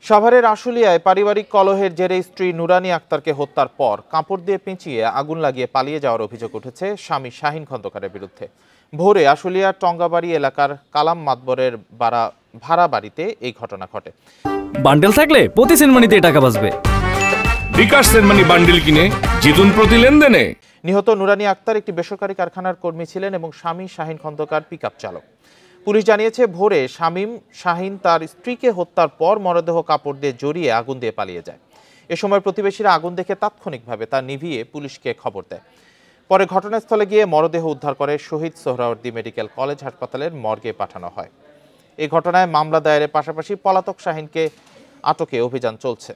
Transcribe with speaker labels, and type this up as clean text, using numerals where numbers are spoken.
Speaker 1: সাভারের আশুলিয়ায় পারিবারিক কলহের জেরে স্ত্রী নুরানী আক্তারকে হত্যার পর কাপড় দিয়ে পেঁচিয়ে আগুন লাগিয়ে পালিয়ে যাওয়ার অভিযোগ উঠেছে স্বামী শাহিন খন্দকারের বিরুদ্ধে। ভোরে আশুলিয়ার টঙ্গাবাড়ি এলাকার কালাম মাতবরের ভাড়া বাড়িতে এই ঘটনা ঘটে।
Speaker 2: বান্ডেল থাকলে প্রতি সেনমানিতে টাকা বাঁচবে।
Speaker 3: বিকাশ সেনমানি বান্ডেল কিনে জিতুন প্রতি লেনদেনে।
Speaker 1: নিহত নুরানী আক্তার একটি বেসরকারি কারখানার কর্মী ছিলেন এবং স্বামী শাহিন খন্দকার পিকআপ চালক। পুলিশ জানিয়েছে, ভোরে শাহিন তার স্ত্রীকে হত্যার পর মরদেহ কাপড় দিয়ে জড়িয়ে আগুন দিয়ে পালিয়ে যায়। এ সময় প্রতিবেশীরা আগুন দেখে তাৎক্ষণিকভাবে তা নিভিয়ে পুলিশকে খবর দেয়। পরে ঘটনাস্থলে গিয়ে মরদেহ উদ্ধার করে শহীদ সোহরাওয়ার্দী মেডিকেল কলেজ হাসপাতালের মর্গে পাঠানো হয়। এই ঘটনায় মামলা দায়েরের পাশাপাশি পলাতক শাহিনকে আটকে অভিযান চলছে।